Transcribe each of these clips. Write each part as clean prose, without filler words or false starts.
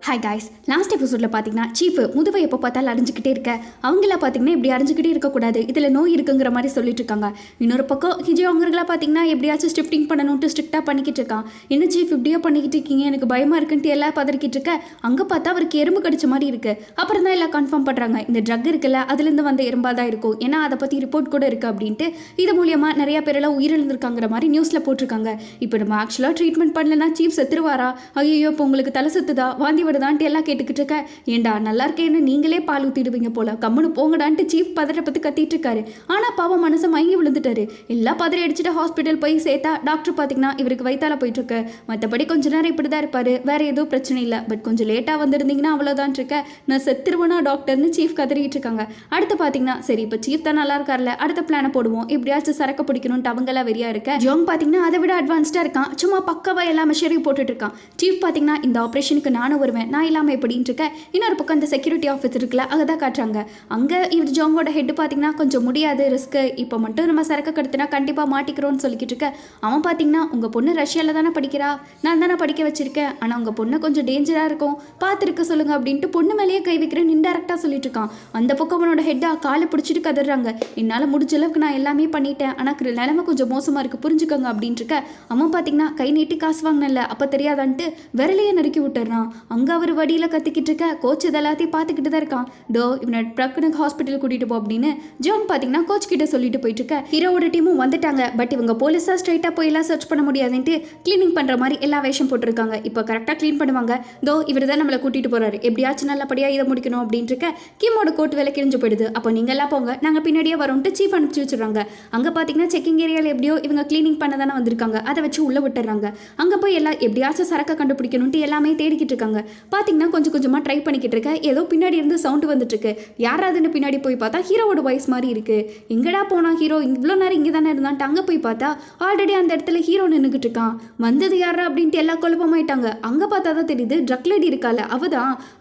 Hi guys, last எபிசோடில் பார்த்தீங்கன்னா chief முதுவை எப்போ பார்த்தாலும் அரைஞ்சிக்கிட்டே இருக்க, அவங்கள பார்த்தீங்கன்னா இப்படி அரைஞ்சிக்கிட்டே இருக்கக்கூடாது, இதில் நோய் இருக்குங்கிற மாதிரி சொல்லிட்டு இருக்காங்க. இன்னொரு பக்கம் ஹிஜோ அவங்களா பார்த்தீங்கன்னா எப்படியாச்சும் ஷிஃப்டிங் பண்ணணும்ட்டு ஸ்ட்ரிக்டாக பண்ணிக்கிட்டு இருக்கான். என்ன சீஃப் இப்படியோ பண்ணிக்கிட்டு இருக்கீங்க, எனக்கு பயமாக இருக்குன்ட்டு எல்லாம் பதறிக்கிட்டு இருக்க. அங்கே பார்த்தா அவருக்கு எறும்பு கடிச்ச மாதிரி இருக்குது. அப்புறம் தான் எல்லாம் கன்ஃபார்ம் பண்ணுறாங்க, இந்த ட்ரக் இருக்குல்ல அதுலேருந்து வந்த எறும்பாக தான் இருக்கும், ஏன்னா அதை பற்றி ரிப்போர்ட் கூட இருக்குது அப்படின்ட்டு. இது மூலியமாக நிறையா பேரெல்லாம் உயிரிழந்திருக்காங்கிற மாதிரி நியூஸில் போட்டிருக்காங்க. இப்போ நம்ம ஆக்சுவலாக ட்ரீட்மெண்ட் பண்ணலன்னா சீஃப் செத்துருவாரா, ஐயோ இப்போ உங்களுக்கு தலை சுத்துதா, வாந்தி வருதான்ட்டு எல்லாம் கேட்டுக்கிட்டு இருக்க. ஏண்டா நல்லா இருக்கேன்னு நீங்களே பால் ஊற்றிடுவீங்க போல, கம்முன்னு போங்கடான்ட்டு சீஃப் பதற பற்றி கத்திட்டு இருக்காரு. ஆனால் பாவம் மனசை மயங்கி விழுந்துட்டாரு. எல்லாம் பதறி அடிச்சுட்டு ஹாஸ்பிட்டல் போய் சேர்த்தா டாக்டர் பார்த்தீங்கன்னா இவருக்கு வயிற்றால போயிட்டு இருக்கு, மற்றபடி கொஞ்ச நேரம் இப்படி தான் இருப்பாரு, வேற எதுவும் பிரச்சனை இல்லை, பட் கொஞ்சம் லேட்டாக வந்திருந்தீங்கன்னா அவ்வளோதான் இருக்க, நான் செத்துருவனா டாக்டர்னு சீஃப் கதறிட்டு இருக்காங்க. அடுத்து பார்த்தீங்கன்னா சரி இப்போ சீஃப் தான் நல்லா இருக்கார்ல, அடுத்த பிளானை போடுவோம், எப்படியாச்சும் சரக்கு பிடிக்கணும்ட்டு அவங்களாம் வெறியா இருக்க. ஜோங் பார்த்தீங்கன்னா அதை விட அட்வான்ஸ்டாக இருக்கான், சும்மா பக்கவா எல்லா மெஷரையும் போட்டுட்டு இருக்கான். சீஃப் பார்த்தீங்கன்னா இந்த ஆப்ரேஷனுக்கு நானும் வருவேன், நான் இல்லாமல் எப்படின்னு இருக்க. இன்னொரு பக்கம் அந்த செக்யூரிட்டி ஆஃபீஸ் இருக்குல்ல அங்கே தான் காட்டுறாங்க. அங்கே இவர் ஜோங்கோட ஹெட் பார்த்தீங்கன்னா கொஞ்சம் முடியாது, ரிஸ்க்கு, இப்போ மட்டும் நம்ம சரக்கு கடத்தினா கண்டிப்பாக மாட்டிக்கிறோன்னு சொல்லிக்கிட்டு இருக்க. அவன் பார்த்தீங்கன்னா உங்கள் பொண்ணு ரஷ்யாவில் தானே படிக்கிறா, நான் தானே படிக்க வச்சிருக்கேன், ஆனால் உங்கள் பொண்ணு கொஞ்சம் டேஞ்சராக இருக்கும், பார்த்துருக்க சொல்லுங்க அப்படின்ட்டு பொண்ணு மேலேயே கை வைக்கிறேன்னு இன்டெரக்டாக சொல்லிட்டு இருக்கான். அந்த பக்கம் அவனோட ஹெட்டாக காலை பிடிச்சிட்டு கதறாங்க, என்னால் முடிஞ்ச அளவுக்கு நான் எல்லாமே பண்ணிட்டேன், ஆனால் நிலைமை கொஞ்சம் மோசமாக இருக்குது புரிஞ்சுக்கோங்க அப்படின்ட்டு இருக்க. அவன் பார்த்தீங்கன்னா கை நீட்டி காசு வாங்கினல அப்போ தெரியாதான்ட்டு விரலையே நறுக்கி விட்டுறான். அங்கே அவர் வடியில் கத்திக்கிட்டு இருக்க. கோச் இதெல்லாத்தையும் பார்த்துக்கிட்டு தான் இருக்கான். டோ இவனை ட்ரக்குனுக்கு ஹாஸ்பிட்டல் கூட்டிகிட்டு போ அப்படின்னு ஜோன் பார்த்தீங்கன்னா கோச் கிட்ட சொல்லிட்டு போயிட்டு இருக்க. ஹீரோவோட டீமும் வந்துட்டாங்க, பட் இவங்க போலீஸாக ஸ்ட்ரைட்டாக போய் எல்லாம் சர்ச் பண்ண முடியாதுன்ட்டு கிளீனிங் பண்ணுற மாதிரி எல்லா வேஷம் போட்டிருக்காங்க. இப்போ கரெக்டாக க்ளீன் பண்ணுவாங்க. தோ இவர் தான் நம்மளை கூட்டிகிட்டு போகிறாரு, எப்படியாச்சும் நல்லபடியாக இதை முடிக்கணும் அப்படின்ட்டு இருக்க. கிமோட கோட் வேலை கிழிஞ்சு போயிடுது. அப்போ நீங்கள் எல்லாம் போங்க, நாங்கள் பின்னாடியே வரோம்ட்டு சீஃப் அனுப்பிச்சு வச்சுருவாங்க. அங்கே பார்த்தீங்கன்னா செக்கிங் ஏரியாவில் எப்படியோ இவங்க கிளீனிங் பண்ண தானே வந்திருக்காங்க, அதை வச்சு உள்ளே விட்டுறாங்க. அங்கே போய் எல்லாம் எப்படியாச்சும் சரக்கை கண்டுபிடிக்கணும்ட்டு எல்லாமே தேடிக்கிட்டு இருக்காங்க. பார்த்தீங்கன்னா கொஞ்சம் கொஞ்சமாக ட்ரை பண்ணிக்கிட்டு இருக்க. ஏதோ பின்னாடி இருந்து சவுண்டு வந்துட்டு இருக்கு, யாராதுன்னு பின்னாடி போய் பார்த்தா ஹீரோவோட வாய்ஸ் மாதிரி இருக்கு. எங்கடா போனா ஹீரோ, இவ்வளோ நேரம் இங்கே தானே இருந்தான்ட்டு அங்கே போய் பார்த்தா ஆல்ரெடி அந்த இடத்துல ஹீரோ நின்றுக்கிட்டு இருக்கான். வந்தது யாரா அப்படின்ட்டு எல்லாம் குழப்பமாயிட்டாங்க. அங்கே பார்த்தா தான் தெரியுது ட்ரக் லேடி இருக்கால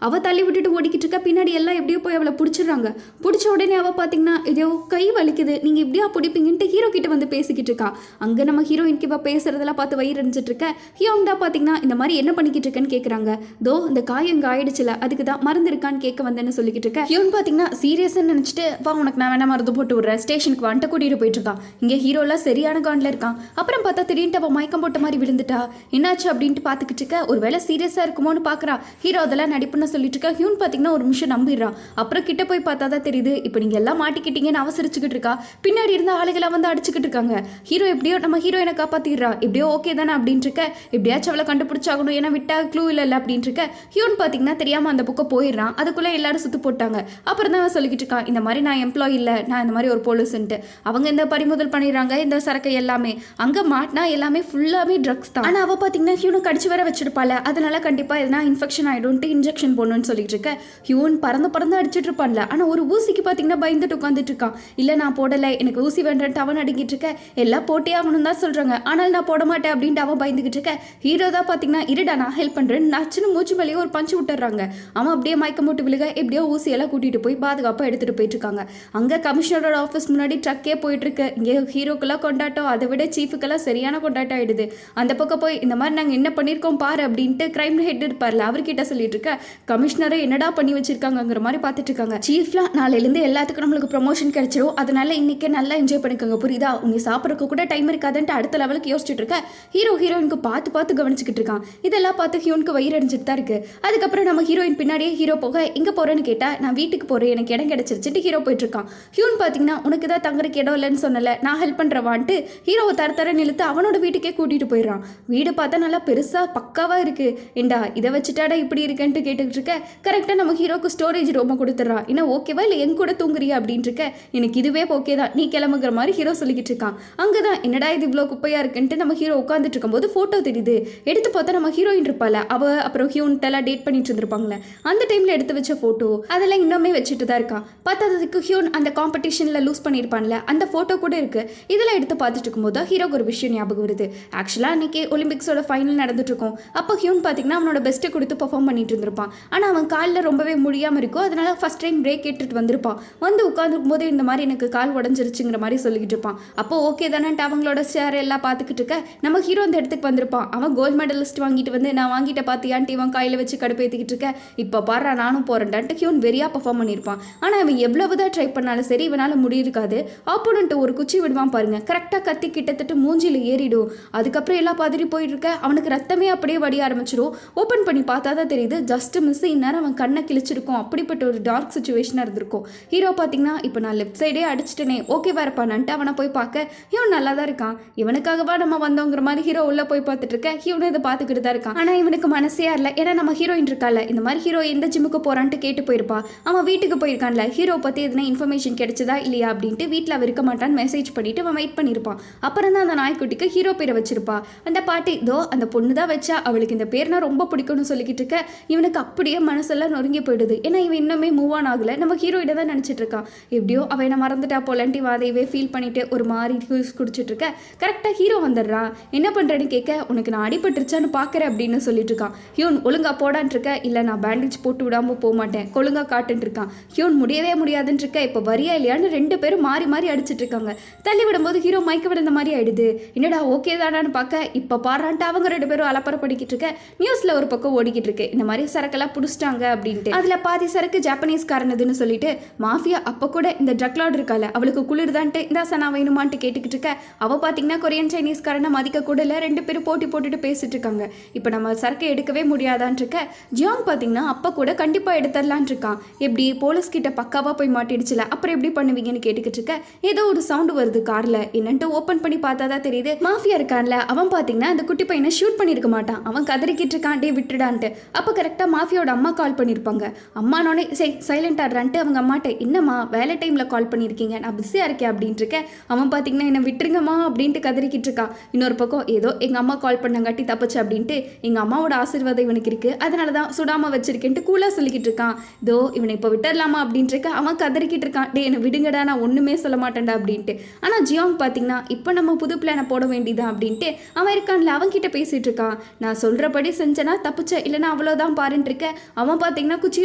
அவ தள்ளி விட்டுட்டு ஓடிக்கிட்டு இருக்கா. பின்னாடி எல்லாம் எப்படியோ போய் அவளை பிடிச்சிடுறாங்க. பிடிச்ச உடனே அவள் பார்த்தீங்கன்னா இதோ கை வலிக்குது, நீங்கள் இப்படியா பிடிப்பீங்கன்ட்டு ஹீரோ கிட்ட வந்து பேசிக்கிட்டு இருக்கா. அங்கே நம்ம ஹீரோயின்க்கு இப்போ பேசுறதெல்லாம் பார்த்து வயிறு அடிச்சிட்டு இருக்க. ஹீரோங் தான் பார்த்தீங்கன்னா இந்த மாதிரி என்ன பண்ணிக்கிட்டு இருக்கேன்னு கேட்குறாங்க. தோ இந்த காயம் இங்கே ஆயிடுச்சுல அதுக்கு தான் மருந்து இருக்கான்னு கேட்க வந்தேன்னு சொல்லிக்கிட்டு இருக்க. ஹியோன் பார்த்தீங்கன்னா சீரியஸ்ன்னு நினச்சிட்டு வா உனக்கு நான் வேணா மருந்து போட்டு விடுறேன் ஸ்டேஷனுக்கு வந்துட்டு கூட்டிகிட்டு போயிட்டு இருக்கான். இங்கே ஹீரோலாம் சரியான காண்டில் இருக்கான். அப்புறம் பார்த்தா திடீர்னு அவள் மயக்கம் போட்ட மாதிரி விழுந்துட்டா. என்னாச்சு அப்படின்ட்டு பார்த்துக்கிட்டு இருக்க. ஒரு வேளை சீரியஸாக இருக்குமோன்னு பார்க்குறா. ஹீரோ அதெல்லாம் நடிப்புன்னு சொல்லிட்டு இருக்கா. ஹியூன் பார்த்தீங்கன்னா ஒரு நிமிஷம் நம்பிடுறான். அப்புறம் கிட்ட போய் பார்த்தா தான் தெரியுது இப்போ நீங்கள் எல்லாம் மாட்டிக்கிட்டீங்கன்னு அவசரிச்சுக்கிட்டு இருக்கா. பின்னாடி இருந்த ஆளுகளாக வந்து அடிச்சுக்கிட்டு இருக்காங்க. ஹீரோ எப்படியோ நம்ம ஹீரோயினை காப்பாற்றிடுறா. எப்படியோ ஓகே தானே அப்படின்ட்டு இருக்க. எப்படியாச்சும் அவளை கண்டுபிடிச்சாகணும், ஏன்னா விட்டா க்ளூ இல்லை அப்படின்ட்டு இருக்க. ஹியூன் பார்த்தீங்கன்னா தெரியாமல் அந்த புக்கை போயிடுறான். அதுக்குள்ளே எல்லாரும் சுற்று போட்டாங்க. அப்புறம் தான் சொல்லிக்கிட்டு இருக்கான், இந்த மாதிரி நான் எம்ப்ளாயி இல்லை, நான் இந்த மாதிரி ஒரு போலீஸ்ன்ட்டு. அவங்க இந்த பறிமுதல் பண்ணிடுறாங்க இந்த சரக்கு எல்லாமே. அங்கே மாட்டினா எல்லாமே ஃபுல்லாகவே ட்ரக்ஸ் தான். ஆனால் அவள் பார்த்தீங்கன்னா ஹியூனை கடிச்சு வர வச்சிருப்பாள், அதனால கண்டிப்பாக எதனா இன்ஃபெக்ஷன் ஆகிடும்ட்டு இன்ஜெக்ஷன் போடணும்னு சொல்லிட்டு இருக்க. ஹியூன் பறந்து அடிச்சுட்டு இருப்பான்ல, ஆனால் ஒரு ஊசிக்கு பார்த்தீங்கன்னா பயந்துட்டு உட்காந்துட்டு இருக்கான். இல்லை நான் போடலை, எனக்கு ஊசி வேண்டான்ட்டு அவன் அடங்கிட்டு இருக்க. எல்லாம் போட்டே ஆகணும் தான் சொல்கிறாங்க, ஆனால் நான் போட மாட்டேன் அப்படின்ட்டு அவன் பயந்துக்கிட்டு இருக்க. ஹீரோ தான் பார்த்தீங்கன்னா இருடா நான் ஹெல்ப் பண்ணுறேன் நச்சுன்னு மூச்சு மேலேயே ஒரு பஞ்சு விட்டுறாங்க. அவன் அப்படியே மயக்கம் போட்டு விழுக எப்படியோ ஊசியெல்லாம் கூட்டிகிட்டு போய் பாதுகாப்பாக எடுத்துகிட்டு போயிட்டு இருக்காங்க. அங்கே கமிஷனரோட ஆஃபீஸ் முன்னாடி ட்ரக்கே போயிட்டு இருக்கு. இங்கே ஹீரோக்கெல்லாம் கொண்டாட்டம், அதை விட சீஃபுக்கெல்லாம் சரியான கொண்டாட்டம் ஆயிடுது. அந்த பக்கம் போய் இந்த மாதிரி நாங்கள் என்ன பண்ணியிருக்கோம் பாரு அப்படின்ட்டு கிரைம் ஹெட் இருப்பார்ல அவர்கிட்ட சொல்லிட்டு இருக்க. கமிஷனரை என்னடா பண்ணி வச்சிருக்காங்கிற மாதிரி பார்த்துட்டு இருக்காங்க. சீஃப்லாம் நாளையிலேருந்து எல்லாத்துக்கும் நம்மளுக்கு ப்ரொமோஷன் கிடைச்சிடும், அதனால இன்னைக்கு நல்லா என்ஜாய் பண்ணிக்கோங்க புரியுதா, உங்க சாப்பிட்றதுக்கு கூட டைம் இருக்காதுன்ட்டு அடுத்த லெவலுக்கு யோசிச்சுட்டு இருக்க. ஹீரோயினுக்கு பார்த்து கவனிச்சுக்கிட்டு இருக்கான். இதெல்லாம் பார்த்து ஹியூனுக்கு வயிறு அடிச்சுட்டு தான் இருக்கு. அதுக்கப்புறம் நம்ம ஹீரோயின் பின்னாடியே ஹீரோ போக எங்கே போகிறேன்னு கேட்டால் நான் வீட்டுக்கு போகிறேன், எனக்கு இடம் கிடச்சிருச்சுட்டு ஹீரோ போயிட்டுருக்கான். ஹியூன் பார்த்தீங்கன்னா உனக்கு தான் தங்குறதுக்கு இடம் இல்லைன்னு சொன்னல, நான் ஹெல்ப் பண்ணுறவான்ட்டு ஹீரோவை தர நிறுத்து அவனோட வீட்டுக்கே கூட்டிகிட்டு போயிடுறான். வீடு பார்த்தா நல்லா பெருசாக பக்காவாக இருக்குது. ஏண்டா இதை வச்சுட்டாடா இப்படி இருக்குன்ட்டு கேட்டுக்கிட்டு இருக்க. கரெக்டாக நம்ம ஹீரோக்கு ஸ்டோரேஜ் ரொம்ப கொடுத்துட்றான். ஏன்னா ஓகேவா இல்லை எங்க கூட தூங்குறியா அப்படின்ட்டு இருக்க. எனக்கு இதுவே ஓகே தான், நீ கிளம்புங்கிற மாதிரி ஹீரோ சொல்லிக்கிட்டு இருக்கான். அங்கே தான் என்னடா இது இவ்வளோ குப்பையாக இருக்குன்ட்டு நம்ம ஹீரோ உட்காந்துட்டு இருக்கும்போது ஃபோட்டோ தெரியுது. எடுத்து பார்த்தா நம்ம ஹீரோயின் இருப்பாள், அவள் அப்புறம் ஹியூன்ட்டெல்லாம் டேட் பண்ணிட்டு இருந்திருப்பாங்களே அந்த டைமில் எடுத்து வச்ச ஃபோட்டோ அதெல்லாம் இன்னுமே வச்சுட்டு தான் இருக்கான். பார்த்ததுக்கு ஹியூன் அந்த காம்படிஷனில் லூஸ் பண்ணியிருப்பான்ல அந்த ஃபோட்டோ கூட இருக்குது. இதெல்லாம் எடுத்து பார்த்துட்டு இருக்கும்போது ஹீரோக்கு ஒரு விஷயம் ஞாபகம் வருது. ஆக்சுவலாக அன்றைக்கி ஒலிம்பிக்ஸோட ஃபைனல் நடந்துட்டுருக்கோம். அப்போ ஹியூன் பார்த்தீங்கன்னா அவனோட பெஸ்ட்டை கொடுத்து பர்ஃபார்ம் பண்ணிட்டு இருந்திருப்பான். ஆனால் அவன் காலில் ரொம்பவே முடியாமல் இருக்கும், அதனால ஃபஸ்ட் டைம் பிரேக் கேட்டுட்டு வந்திருப்பான். வந்து உட்காந்துருக்கும் போது இந்த மாதிரி எனக்கு கால் உடஞ்சிருச்சுங்கிற மாதிரி சொல்லிக்கிட்டு இருப்பான். அப்போ ஓகே தானேன்ட்டு அவங்களோட சேர் எல்லாம் பார்த்துக்கிட்டு இருக்க. நம்ம ஹீரோ அந்த இடத்துக்கு வந்திருப்பான். அவன் கோல்டு மெடலிஸ்ட் வாங்கிட்டு வந்து நான் வாங்கிட்ட பார்த்தியான்ட்டு இவன் கையில் வாயில வச்சு கடுப்பேற்றிக்கிட்டு இருக்க. இப்போ பாரு நானும் போகிறேன்டான்ட்டு ஹியூன் வெறியாக பர்ஃபார்ம் பண்ணியிருப்பான். ஆனால் இவன் எவ்வளவுதான் ட்ரை பண்ணாலும் சரி இவனால் முடியிருக்காது. ஆப்போனண்ட்டு ஒரு குச்சி விடுவான் பாருங்க, கரெக்டாக கத்தி கிட்டத்தட்ட மூஞ்சியில் ஏறிடும். அதுக்கப்புறம் எல்லாம் பதறி போயிட்டு இருக்க. அவனுக்கு ரத்தமே அப்படியே வடிய ஆரம்பிச்சிடும். ஓப்பன் பண்ணி பார்த்தா தான் தெரியுது ஜஸ்ட் மிஸ் இந்நேரம் அவன் கண்ணை கிழிச்சிருக்கும். அப்படிப்பட்ட ஒரு டார்க் சுச்சுவேஷனாக இருந்திருக்கும். ஹீரோ பார்த்தீங்கன்னா இப்போ நான் லெஃப்ட் சைடே அடிச்சிட்டேனே, ஓகே வேறப்பான்ட்டு அவனை போய் பார்க்க ஹியூன் நல்லா தான் இருக்கான். இவனுக்காகவா நம்ம வந்தோங்கிற மாதிரி ஹீரோ உள்ள போய் பார்த்துட்டு இருக்க. ஹியூனும் இதை பார்த்துக்கிட்டு தான் இருக்கான். ஆனால் இவனுக்கு மனசே இல்லை. ஏன்னா நம்ம ஹீரோயின் இருக்கால, இந்த மாதிரி ஹீரோ எந்த ஜிம்முக்கு போறான்ட்டு கேட்டு போயிருப்பா. அவன் வீட்டுக்கு போயிருக்கான்ல, ஹீரோ பற்றி எதுனா இன்ஃபர்மேஷன் கிடைச்சதா இல்லையா அப்படின்ட்டு வீட்டில் அவ இருக்க மாட்டான்னு மெசேஜ் பண்ணிட்டு அவன் வெயிட் பண்ணியிருப்பான். அப்புறம் தான் அந்த நாய்க்குட்டிக்கு ஹீரோ பேரை வச்சிருப்பா. அந்த பாட்டி இதோ அந்த பொண்ணு தான் வச்சா, அவளுக்கு இந்த பேர்னா ரொம்ப பிடிக்கும்னு சொல்லிக்கிட்டு இருக்க. இவனுக்கு அப்படியே மனசெல்லாம் நொறுங்கி போயிடுது. ஏன்னா இவன் இன்னுமே மூவ் ஆன் ஆகல. நம்ம ஹீரோயிட தான் நினச்சிட்டு இருக்கான். எப்படியோ அவன் என்ன மறந்துட்டா போலன்ட்டு அதையவே ஃபீல் பண்ணிட்டு ஒரு மாதிரி ஜூஸ் குடிச்சிட்டு இருக்க. கரெக்டாக ஹீரோ வந்துடுறான். என்ன பண்ணுறேன்னு கேட்க, உனக்கு நான் அடிபட்டுருச்சான்னு பார்க்குறேன் அப்படின்னு சொல்லிட்டு இருக்கான். ஹியூன் ஒழுங்கா போடான் இருக்க. இல்லை நான் பேண்டேஜ் போட்டு விடாமல் போக மாட்டேன், ஒழுங்கா காட்டுன்னு இருக்கான். ஹியூன் முடியவே முடியாதுன்னு இருக்க. இப்போ வரியா இல்லையான்னு ரெண்டு பேரும் மாறி மாறி அடிச்சிட்டு இருக்காங்க. தள்ளி விடும்போது ஹீரோ மயக்க விடுந்த மாதிரி ஆயிடுது. என்னடா ஓகே தானான்னு பார்க்க இப்போ பாரான்ட்டு அவங்க ரெண்டு பேரும் அலப்பற படிக்கிட்டு இருக்க. நியூஸ்ல ஒரு பக்கம் ஓடிக்கிட்டு இருக்கு, இந்த மாதிரி சரக்கெல்லாம் பிடிச்சிட்டாங்க அப்படின்ட்டு. அதுல பாதி சரக்கு ஜாப்பனீஸ் காரனதுன்னு சொல்லிட்டு மாஃபியா அப்போ கூட இந்த ட்ரக் லார்ட் இருக்கால, அவளுக்கு குளிர்தான்ட்டு இந்த சனா வேணுமான்ட்டு கேட்டுக்கிட்டு இருக்க. அவ பார்த்தீங்கன்னா கொரியன் சைனீஸ் காரனை மதிக்க கூட இல்லை. ரெண்டு பேரும் போட்டி போட்டுட்டு பேசிட்டு இருக்காங்க. இப்போ நம்ம சரக்கு எடுக்கவே முடியாதான்னு இருக்க. ஜியாங் பார்த்தீங்கன்னா அப்போ கூட கண்டிப்பாக எடுத்துடலான் இருக்கான். எப்படி போலீஸ் கிட்ட பக்காவாக போய் மாட்டிடுச்சுல, அப்புறம் எப்படி பண்ணுவீங்கன்னு கேட்டுக்கிட்டு இருக்க. ஏதோ ஒரு சவுண்டு வருது காரில். என்னன்ட்டு ஓப்பன் பண்ணி பார்த்தா தான் தெரியுது மாஃபியா இருக்கான்ல, அவன் பார்த்தீங்கன்னா அந்த குட்டி பையனை ஷூட் பண்ணியிருக்க மாட்டான். அவன் கதறிக்கிட்டு இருக்கான், டே விட்டுடான்ட்டு. அப்போ கரெக்டாக மாஃபியோட அம்மா கால் பண்ணியிருப்பாங்க. அம்மானோடனே சைலண்ட் ஆடுறான்ட்டு அவங்க அம்மாட்ட, என்னம்மா வேலை டைமில் கால் பண்ணியிருக்கீங்க, நான் பிஸியாக இருக்கேன் அப்படின்ட்டு இருக்கேன். அவன் பார்த்தீங்கன்னா என்ன விட்டுருங்கம்மா அப்படின்ட்டு கதறிக்கிட்டு இருக்கான். இன்னொரு பக்கம் ஏதோ எங்கள் அம்மா கால் பண்ணாங்காட்டி தப்பிச்சு அப்படின்ட்டு எங்கள் அம்மாவோட ஆசீர்வாதம் இவனுக்கு இருக்குது, அதனால தான் சுடாமல் வச்சிருக்கேன்ட்டு கூலாக சொல்லிக்கிட்டு இருக்கான். இதோ இவனை இப்போ விட்டுடலாமா அப்படின்ட்டு இருக்க. அவன் கதறிக்கிட்டு இருக்கான், டே என்னை விடுங்கடா, நான் ஒன்றுமே சொல்ல மாட்டேன்டா அப்படின்ட்டு. ஆனால் ஜியாங் பார்த்தீங்கன்னா இப்போ நம்ம புது பிளானை போட வேண்டியதான் அப்படின்ட்டு அவன் இருக்கான்ல, அவன்கிட்ட பேசிகிட்டு இருக்கான். நான் சொல்கிறபடி செஞ்சேன்னா தப்பிச்ச, இல்லைன்னா அவ்வளோதான் பாருன்ட்டு இருக்க. அவன் பார்த்தீங்கன்னா குச்சி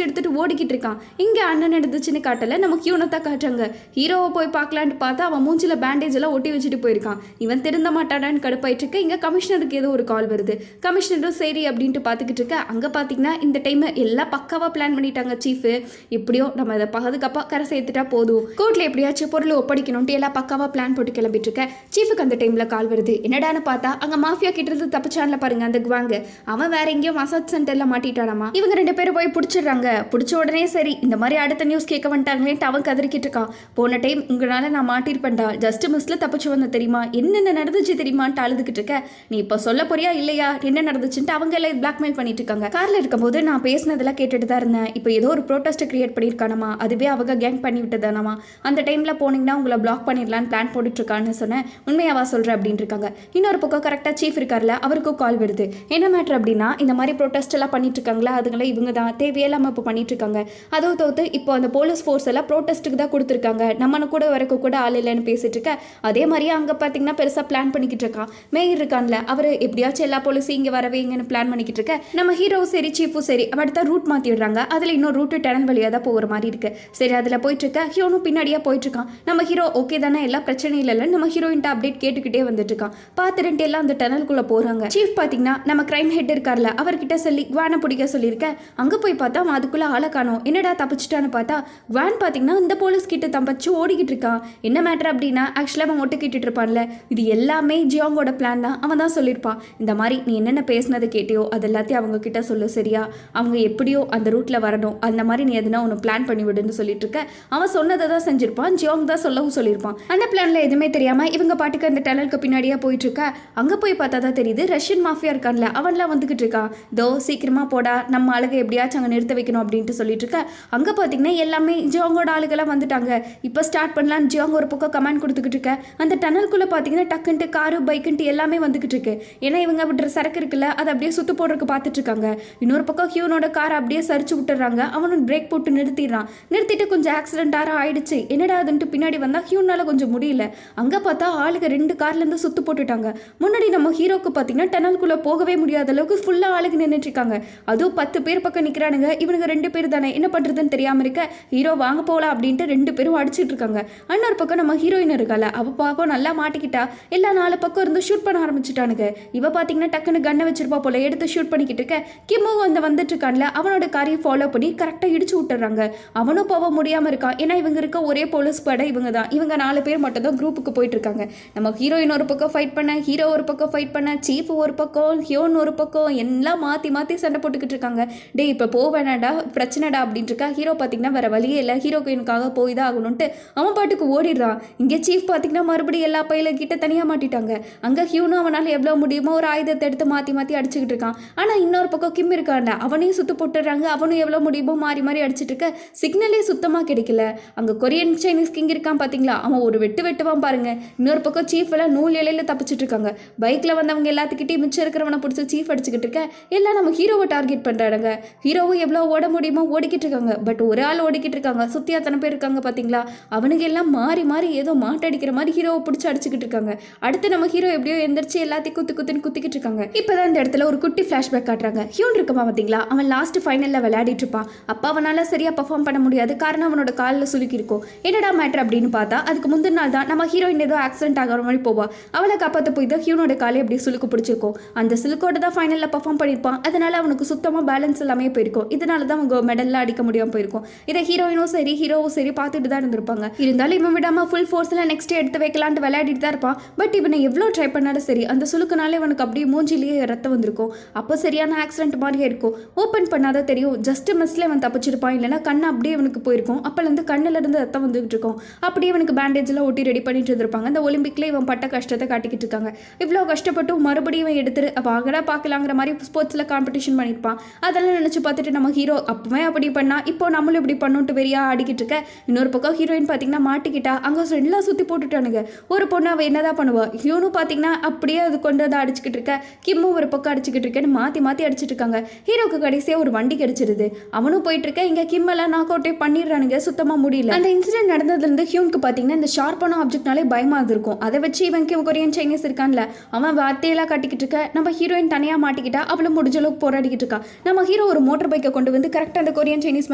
எடுத்துகிட்டு ஓடிக்கிட்டு இருக்கான். இங்கே அண்ணன் எடுத்துச்சுன்னு காட்டலை, நம்ம ஹியூனை தான் காட்டுறாங்க. ஹீரோவை போய் பார்க்கலான்ட்டு பார்த்தா அவன் மூஞ்சில் பேண்டேஜ் எல்லாம் ஒட்டி வச்சுட்டு போயிருக்கான். இவன் திருந்த மாட்டாடான்னு கடுப்பாயிட்டு இருக்க. இங்கே கமிஷனருக்கு ஏதோ ஒரு கால் வருது. கமிஷனரும் சரி அப்படின்ட்டு பார்த்துக்கிட்டு இருக்க. அங்கே பார்த்தீங்கன்னா இந்த டைம் எல்லாம் பக்காவாக பிளான் பண்ணிட்டாங்க சீஃபு. எப்படியோ நம்ம அதை பாதுகாப்பாக கரை சேர்த்துட்டா போதும், கோர்ட்டில் எப்படியாச்சும் பொருள் ஒப்படைக்கணும்ட்டு எல்லாம் பக்காவாக பிளான் போட்டு கிளம்பிட்டு இருக்க. சீஃபுக்கு அந்த டைமில் கால் வருது. என்னடான்னு பார்த்தா அங்கே மாஃபியா கிட்ட இருந்து தப்பிச்சான்ல பாருங்க அந்த குவாங்க, அவன் வேற எங்கேயோ மசாஜ் சென்டரில் மாட்டிட்டானாமா. இவங்க ரெண்டு பேரும் போய் பிடிச்சிடுறாங்க. பிடிச்ச உடனே சரி இந்த மாதிரி அடுத்த நியூஸ் கேட்க வந்துட்டாங்களேன்ட்டு அவன் கதறிக்கிட்டு இருக்கான். போன டைம் உங்களால் நான் மாட்டிருப்பேன்டா, ஜஸ்ட் மிஸ்ல தப்பிச்சு வந்த தெரியுமா, என்னென்ன நடந்துச்சு தெரியுமான்ட்டு அழுதுகிட்டு இருக்க. நீ இப்போ சொல்ல போறியா இல்லையா என்ன நடந்துச்சுன்ட்டு அவங்க எல்லாம் பிளாக்மெயில் பண்ணிட்டு இருக்காங்க. காரில் இருக்கும்போது நான் பேசினதெல்லாம் கேட்டுட்டு தான் இருந்தேன். இப்போ ஏதோ ஒரு ப்ரோட்டஸ்ட்டை கிரியேட் பண்ணியிருக்கானமா, அதுவே அவங்க கேங் பண்ணி விட்டதானமா, அந்த டைமில் போனீங்கன்னா உங்களை பிளாக் பண்ணிடலான்னு பிளான் போட்டுட்டு இருக்கான்னு சொன்னேன். உண்மையாவா சொல்கிறேன் அப்படின்ட்டு இருக்காங்க. இன்னொரு பக்கம் கரெக்டாக சீஃப் இருக்கார்ல, அவருக்கும் கால் வருது. என்ன மேட்ரு அப்படின்னா இந்த மாதிரி ப்ரோட்டஸ்ட் எல்லாம் பண்ணிட்டு இருக்காங்களா, அதுங்களே இவங்க தான் தேவையில்லாமல் இப்போ பண்ணிட்டு இருக்காங்க. அதுவும் தோத்து இப்போ அந்த போலீஸ் ஃபோர்ஸ் எல்லாம் ப்ரோட்டஸ்ட்டுக்கு தான் கொடுத்துருக்காங்க, நம்ம கூட வரைக்கும் கூட ஆள் இல்லைன்னு பேசிட்டு இருக்க. அதே மாதிரியே அங்கே பார்த்தீங்கன்னா பெருசாக பிளான் பண்ணிக்கிட்டு இருக்கான். மேயர் இருக்கான்ல, அவர் எப்படியாச்சும் எல்லா போலீஸும் இங்கே வரவேங்கன்னு பிளான் பண்ணிக்கிட்டு இருக்க. நம்ம ஹீரோவும் சரி சீஃபும் சரி அடுத்த ரூட் மாற்றி விடுறாங்க. அதில் இன்னொரு ரூட்டு டனல் வழியாக தான் போகிற மாதிரி இருக்கு. சரி அதில் போயிட்டு இருக்க. ஹீரோனும் பின்னாடியே போயிட்டு இருக்கான். நம்ம ஹீரோ ஓகே தானே, எல்லா பிரச்சனையும் இல்லைல்ல, நம்ம ஹீரோயின்ட்ட அப்டேட் கேட்டுக்கிட்டே வந்துட்டு இருக்கான். பார்த்துட்டு எல்லாம் அந்த டனலுக்குள்ளே போகிறாங்க. சீஃப் பார்த்தீங்கன்னா நம்ம கிரைம் ஹெட் இருக்கார்ல, அவர்கிட்ட சொல்லி குவானை பிடிக்க சொல்லியிருக்கேன். அங்கே போய் பார்த்தா அதுக்குள்ளே ஆளை காணோம். என்னடா தப்பிச்சிட்டான்னு பார்த்தா குவான் பார்த்தீங்கன்னா இந்த போலீஸ் கிட்ட தப்பிச்சு ஓடிக்கிட்டு இருக்கான். என்ன மேட்டர் அப்படின்னா ஆக்சுவலாக அவன் ஒட்டு கேட்டுட்டு இருப்பான்ல, இது எல்லாமே ஜியாங்கோட பிளான் தான். அவன் தான் சொல்லியிருப்பான், இந்த மாதிரி நீ என்னென்ன பேசினதை கேட்டியோ அது எல்லாத்தையும் அவங்க கிட்ட சொல்லு சரியா, அவங்க எப்படியோ அந்த ரூட்டில் வரணும், அந்த மாதிரி நீ எதுனா ஒன்று பிளான் பண்ணி விடுன்னு சொல்லிட்டு இருக்க. அவன் சொன்னதை தான் செஞ்சிருப்பான், ஜியாங் தான் சொல்லவும் சொல்லியிருப்பான். அந்த பிளானில் எதுவுமே தெரியாமல் இவங்க பாட்டுக்கு அந்த டனலுக்கு பின்னாடியே போயிட்டு இருக்க. அங்கே போய் பார்த்தா தான் தெரியுது ரஷ்யன் மாஃபியா இருக்கான்ல, அவன்லாம் வந்துகிட்டு இருக்கான். தோ சீக்கிரமாக போடா, நம்ம ஆளுக எப்படியாச்சும் அங்கே நிறுத்த வைக்கணும் அப்படின்ட்டு சொல்லிட்டு இருக்க. அங்கே பார்த்தீங்கன்னா எல்லாமே ஜியாங்கோட ஆளுகெல்லாம் வந்துட்டாங்க. இப்போ ஸ்டார்ட் பண்ணலான்னு ஜியாங் ஒரு பக்கம் கமெண்ட் கொடுத்துக்கிட்டு இருக்க. அந்த டனலுக்குள்ளே பார்த்தீங்கன்னா டக்குன்ட்டு காரு பைக்குன்ட்டு எல்லாமே வந்துகிட்டு இருக்கு. ஏன்னா இவங்க விட்டுற சரக்கு இருக்குல்ல, அதை அப்படியே சுத்து போடுறதுக்கு பார்த்துட்டு இருக்காங்க. இன்னொரு பக்கம் ஹியூனோட காரை அப்படியே சரிச்சு விட்டுறாங்க. அவனும் பிரேக் போட்டு நிறுத்திடுறான். நிறுத்திட்டு கொஞ்சம் ஆக்சிடென்ட்டாக ஆயிடுச்சு. என்னடா அதுன்ட்டு பின்னாடி வந்தால் ஹியூனால கொஞ்சம் முடியல. அங்கே பார்த்தா ஆளுங்க 2 கார்லேருந்து சுத்து போட்டுட்டாங்க. முன்னாடி நம்ம ஹீரோக்கு பார்த்தீங்கன்னா டனலுக்குள்ளே போகவே முடியாத அளவுக்கு ஃபுல்லாக ஆளுங்க நின்றுட்டு இருக்காங்க. அதுவும் 10 பேர் பக்கம் நிற்கிறானுங்க. இவனுங்க 2 பேர் தானே, என்ன பண்ணுறதுன்னு தெரியாமல் இருக்க. ஹீரோ வாங்க போகலாம் அப்படின்ட்டு 2 பேரும் அடிச்சுட்டு இருக்காங்க. இன்னொரு பக்கம் நம்ம ஹீரோயின் இருக்கால, அவள் பாப்போம் நல்லா மாட்டிக்கிட்டா. எல்லா 4 பக்கம் இருந்து ஷூட் பண்ண ஆரம்பிச்சுட்டானுங்க. இவ பார்த்தீங்கன்னா டக்குன்னு கண்ணை வச்சிருப்பா போல, எடுத்து ஷூட் பண்ணிக்கிட்டு இருக்க. கிம்மும் வந்துட்டு இருக்கான்ல அவனோட காரியை ஃபாலோ பண்ணி கரெக்டாக இடிச்சு விட்டுறாங்க. அவனும் போக முடியாமல் இருக்கான். ஏன்னா இவங்க இருக்க ஒரே போலீஸ் படை இவங்க தான். இவங்க 4 பேர் மட்டும் தான் குரூப்புக்கு போயிட்டு இருக்காங்க. நம்ம ஹீரோயின் ஒரு பக்கம் ஃபைட் பண்ண, ஹீரோ ஒரு பக்கம் ஃபைட் பண்ண, சீஃப் ஒரு பக்கம், ஹியோன் ஒரு பக்கம், எல்லாம் மாற்றி சண்டை போட்டுக்கிட்டு இருக்காங்க. டே இப்போ போவேனாடா பிரச்சனைடா அப்படின்ட்டு இருக்கா. ஹீரோ பார்த்தீங்கன்னா வேற வழியே இல்லை, ஹீரோயினுக்காக போய் தான் ஆகணும்ட்டு அவன் பாட்டுக்கு ஓடிடுறான். இங்கே சீஃப் பார்த்தீங்கன்னா மறுபடியும் எல்லா பையில கிட்ட தனியாக மாட்டிட்டாங்க. அங்கே ஹியூனும் அவனால் எவ்வளோ முடியுமோ ஒரு ஆயுதத்தை எடுத்து மாற்றி அடிச்சுக்கிட்டு இருக்கான். ஆனால் இன்னொரு பக்கம் கிம் இருக்காண்டா, அவனையும் சுத்து போட்டுடுறாங்க. அவனும் எவ்வளோ முடியுமோ மாறி அடிச்சுட்டு இருக்க. சிக்னலே சுத்தமாக கிடைக்கல. அங்கே கொரியன் சைனீஸ் கிங் இருக்கான் பார்த்தீங்களா, அவன் ஒரு வெட்டுவான் பாருங்க. இன்னொரு பக்கம் சீஃப் எல்லாம் நூல் இலையில தப்பிச்சுட்டு இருக்காங்க. பைக்கில் வந்தவங்க எல்லாத்துக்கிட்டையும் மிச்சம் இருக்கிறவனை பிடிச்சி சீஃப் அடிச்சுக்கிட்டு இருக்க. எல்லாம் நம்ம ஹீரோவை டார்கெட் பண்ணுறாங்க. ஹீரோவும் எவ்வளோ ஓட முடியுமோ ஓடிக்கிட்டு இருக்காங்க. பட் ஒரு ஆள் ஓடிக்கிட்டு இருக்காங்க, சுற்றி அத்தனை பேர் இருக்காங்க பார்த்தீங்களா. அவனுக்கு எல்லாம் மாறி ஏதோ மாட்டடிக்கிற மாதிரி ஹீரோவை பிடிச்சி அடிச்சுக்கிட்டு இருக்காங்க. அடுத்து நம்ம ஹீரோ எப்படியோ எந்திரிச்சு எல்லாத்தையும் குத்துன்னு குத்திக்கிட்டு இருக்காங்க. இப்போதான் இந்த இடத்துல ஒரு குட்டி ஃப்ளாஷ்பேக் காட்டுறாங்க. ஹியூன் இருக்கமா பார்த்தீங்களா, அவன் லாஸ்ட் ஃபைனலில் விளையாடிட்டு இருப்பான். அப்போ அவனால் சரியாக பர்ஃபார்ம் பண்ண முடியாது, காரணம் அவனோட காலில் சுலுக்கி இருக்கும். என்னடா மேட்ரு அப்படின்னு பார்த்தா அதுக்கு முந்தின நாள் தான் நம்ம ஹீரோயின் ஏதோ ஆக்சிடென்ட் ஆகிற மாதிரி போவா. அவளை காப்பாற்ற போய் தான் ஹியூனோட காலை எப்படி சுலுக்கு பிடிச்சிருக்கும். அந்த சிலுக்கோட தான் ஃபைனலில் பர்ஃபார்ம் பண்ணியிருப்பான். அதனால அவனுக்கு சுத்தமாக பேலன்ஸ் எல்லாமே போயிருக்கும். இதனால தான் அவங்க மெடல்லாம் அடிக்க முடியாமல் போயிருக்கும். இதை ஹீரோயினும் சரி ஹீரோவும் சரி பார்த்துட்டு தான் இருந்திருப்பாங்க. இருந்தாலும் இவன் விடாமல் ஃபுல் ஃபோர்ஸில் நெக்ஸ்ட் எடுத்து வைக்கலான்ட்டு விளையாடிட்டு தான் இருப்பான். பட் இவனை எவ்வளோ ட்ரை பண்ணாலும் சரி அந்த சுலுக்குனாலே இவனுக்கு அப்படியே மூஞ்சிலேயே ரத்தம் வந்திருக்கும். அப்போ சரியான ஆக்சிடென்ட் மாதிரியே இருக்கும். ஓப்பன் பண்ணாதான் தெரியும், ஜஸ்ட் மிஸ்ல இவன் தப்பிச்சிருப்பான். இல்லைனா கண்ணு அப்படியே இவனுக்கு போயிருக்கும். அப்போலேருந்து கண்ணிலிருந்து ரத்தம் வந்துகிட்டு இருக்கும். அப்படியே இவனுக்கு பேண்டேஜில் ஒட்டி ரெடி பண்ணிட்டு இருந்திருப்பாங்க. அந்த ஒலிம்பிக்ல இவன் பட்ட கஷ்டத்தை காட்டிக்கிட்டு இருக்காங்க. இவ்வளோ கஷ்டப்பட்டு மறுபடியும் இவன் எடுத்துட்டு வாங்கடா பார்க்கலாங்கிற மாதிரி ஸ்போர்ட்ஸில் காம்படிஷன் பண்ணியிருப்பான். அதெல்லாம் நினச்சி பார்த்துட்டு நம்ம ஹீரோ அப்பவே அப்படி பண்ணா இப்போ நம்மளும் இப்படி பண்ணுன்ட்டு வெறியா ஆடிக்கிட்டு இருக்க. இன்னொரு பக்கம் ஹீரோயின் பார்த்தீங்கன்னா மாட்டிக்கிட்டா. அங்கே எல்லாம் சுற்றி போட்டுட்டானுங்க. ஒரு பொண்ணு அவள் என்னதான் பண்ணுவா. ஹியூனும் பார்த்தீங்கன்னா அப்படியே அது கொண்டு வந்து அடிச்சுக்கிட்டு இருக்க. கிம்மும் ஒரு பக்கம் அடிச்சுக்கிட்டு இருக்கேன்னு மாற்றி அடிச்சுட்டு இருக்காங்க. ஹீரோக்கு கடைசியாக ஒரு வண்டி கிடைச்சிருது. அவனும் போயிட்டு இருக்க. இங்கே கிம்மெல்லாம் நாக் அவுட்டே பண்ணிடுறானுங்க. சுத்தமாக முடியல. அந்த இன்சிடென்ட் நடந்ததுலேருந்து ஹியூனுக்கு பார்த்தீங்கன்னா இந்த ஷார்ப்பான ஆப்ஜெக்ட்னாலே பயமாக இருக்கும். அதை வச்சு இவன் கொரியன் சைனீஸ் இருக்கான்ல அவன் வார்த்தையெல்லாம் கட்டிக்கிட்டு இருக்க. நம்ம ஹீரோயின் தனியாக மாட்டிக்கிட்டா. அவளும் முடிஞ்ச அளவுக்கு போராடிக்கிட்டு இருக்கா. நம்ம ஹீரோ ஒரு மோட்டர் பைக்கை கொண்டு வந்து கரெக்டாக அந்த கொரியன் சைனீஸ்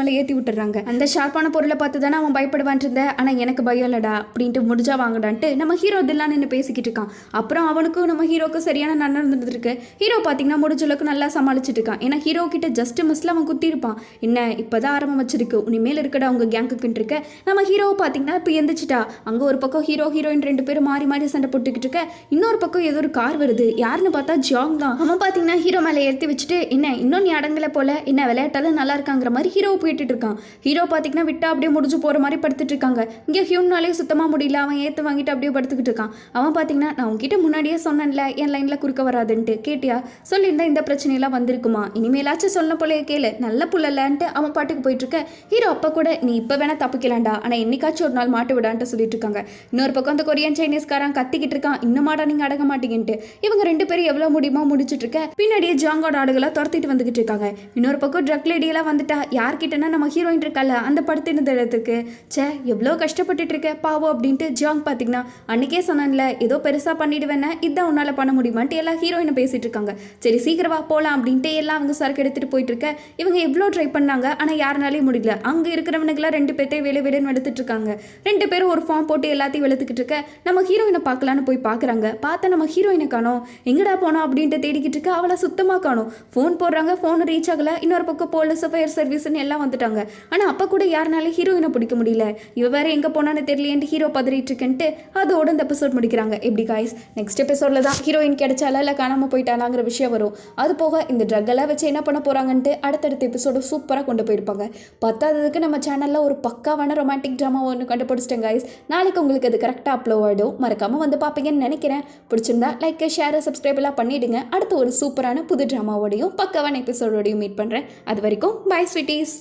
மேலே ஏற்றி விட்டுறாங்க. அந்த ஷார்ப்பான பொருளை பார்த்து தானே அவன் பயப்படுவான் இருந்தேன். ஆனால் எனக்கு பயம் இல்லடா அப்படின்ட்டு முடிஞ்சா வாங்கடான்ட்டு நம்ம ஹீரோ இதெல்லாம் நின்று பேசிக்கிட்டு இருக்கான். அப்புறம் அவனுக்கும் நம்ம ஹீரோக்கு சரியான நடந்துட்டு இருக்கு. ஹீரோ பார்த்தீங்கன்னா முடிஞ்ச அளவுக்கு நல்லா சமாளிச்சுட்டு இருக்கான். ஏன்னா ஹீரோ கிட்ட ஜஸ்ட் மிஸ்ல அவன் குத்தி இருப்பான். என்ன இப்போதான் ஆரம்பம் வச்சிருக்கு, இனிமேல் இருக்கடா அவங்க கேங்குக்குன்னு இருக்க. நம்ம ஹீரோவை பார்த்தீங்கன்னா இப்போ எந்திரிச்சிட்டா. அங்கே ஒரு பக்கம் ஹீரோயின் 2 பேரும் மாறி சண்டை போட்டுக்கிட்டு இருக்க. இன்னொரு பக்கம் ஏதோ ஒரு கார் வருது. யாருன்னு பார்த்தா ஜாங் தான். அவன் பார்த்தீங்கன்னா ஹீரோ மேலே ஏற்றி வச்சுட்டு என்ன இன்னும் நீ அடங்கலை போல, என்ன விளையாட்டாலும் நல்லா இருக்காங்கிற மாதிரி ஹீரோ போயிட்டு இருக்கான். ஹீரோ பார்த்தீங்கன்னா விட்டா அப்படியே முடிஞ்சு போகிற மாதிரி படுத்துட்டு இருக்காங்க. இங்கே ஹியூனாலே சுத்தமாக முடியல. அவன் ஏற்று வாங்கிட்டு அப்படியே படுத்துக்கிட்டு இருக்கான். அவன் பார்த்தீங்கன்னா நான் உங்ககிட்ட முன்னாடியே சொன்னேன்ல என் லைனில் குறுக்க வராதுன்ட்டு, கேட்டியா? சொல்லியிருந்தா இந்த பிரச்சனையெல்லாம் வந்திருக்குமா? இனிமேலாச்சும் சொன்ன போல கேளு, நல்ல புள்ளலன்ட்டு அவன் பாட்டுக்கு போயிட்டு இருக்க. ஹீரோ அப்போ கூட நீ இப்போ வேணா தப்பிக்கலாண்டா, ஆனால் என்னைக்காச்சும் ஒரு நாள் மாட்டு விடான்ட்டு சொல்லிட்டு இருக்காங்க. இன்னொரு பக்கம் அந்த கொரியன் சைனீஸ்காரன் கத்திக்கிட்டு இருக்கான். இன்னுமாடா நீங்கள் அடங்க மாட்டீங்கன்ட்டு. இவங்க 2 பேரும் எவ்வளோ முடியுமோ முடிச்சுட்டு இருக்க. பின்னாடியே ஜாங்கோட ஆடுகளை துரத்திட்டு வந்துகிட்டு இருக்காங்க. இன்னொரு பக்கம் ட்ரக் லேடியெல்லாம் வந்துட்டா. யார்கிட்டனா நம்ம ஹீரோயின் இருக்கால அந்த படுத்திருந்த இடத்துக்கு. சே எவ்வளோ கஷ்டப்பட்டுட்டு இருக்க பாவம் அப்படின்ட்டு ஜாங் பார்த்தீங்கன்னா அன்னைக்கே சொன்னான்ல ஏதோ பெருசாக பண்ணிடுவேன்னு, இதான் உன்னால் பண்ண முடியுமான்ட்டு எல்லா ஹீரோயினை பேசிட்டு இருக்காங்க. சரி சீக்கிரமா போகலாம் அப்படின்ட்டு எல்லாம் அவங்க சரக்கு எடுத்துகிட்டு போயிட்டு இருக்க. இவங்க எவ்வளோ ட்ரை பண்ணாங்க ஆனால் யாருனாலையும் முடியல. அங்கே இருக்கிறவனுக்குலாம் 2 பேர்த்தையும் வேலைன்னு எடுத்துட்டு இருக்காங்க. 2 பேரும் ஒரு ஃபார்ம் போட்டு எல்லாத்தையும் வெளுத்துக்கிட்டு இருக்க. நம்ம ஹீரோயினை பார்க்கலான்னு போய் பார்க்குறாங்க. பார்த்தா நம்ம ஹீரோயினை காணோம். எங்கடா போனோம் அப்படின்ட்டு தேடிக்கிட்டு இருக்க. அவளை சுத்தமாக காணோம். ஃபோன் போடுறாங்க, ஃபோன் ரீச் ஆகலை. இன்னொரு பக்கம் போலீஸ் ஃபயர் சர்வீஸ்ன்னு எல்லாம் வந்துட்டாங்க. ஆனால் அப்போ கூட யாருனாலும் ஹீரோயினை பிடிக்க முடியல. இவ வேற எங்கே போனான்னு தெரியலேன்ட்டு ஹீரோ பதறிட்டு இருக்குன்ட்டு அதோட இந்த எபிசோட் முடிக்கிறாங்க. எப்படி காய்ஸ் நெக்ஸ்ட் எபிசோடில் தான் ஹீரோயின் கிடைச்சாலா இல்லை காணாமல் போயிட்டாலாங்கிற விஷயம் வரும். அது போக இந்த ட்ரக் எல்லாம் வச்சு என்ன பண்ண போகிறாங்கன்ட்டு அடுத்தடுத்த எபிசோடு சூப்பராக கொண்டு போயிருப்பாங்க. பத்தாததுக்கு நம்ம சேனலில் ஒரு பக்காவான ரொமான்டிக் ட்ராமா ஒன்று கண்டுபிடிச்சிட்டேன் காய்ஸ். நாளைக்கு உங்களுக்கு அது கரெக்டாக அப்லோட் ஆகிடும். மறக்காமல் வந்து பார்ப்பீங்கன்னு நினைக்கிறேன். பிடிச்சிருந்தா லைக் ஷேர் சப்ஸ்கிரைப் எல்லாம் பண்ணிவிடுங்க. அடுத்து ஒரு சூப்பரான புது ட்ராமாவோடையும் பக்காவான எபிசோடோடையும் மீட் பண்ணுறேன். அது வரைக்கும் பை ஸ்வீட்டீஸ்.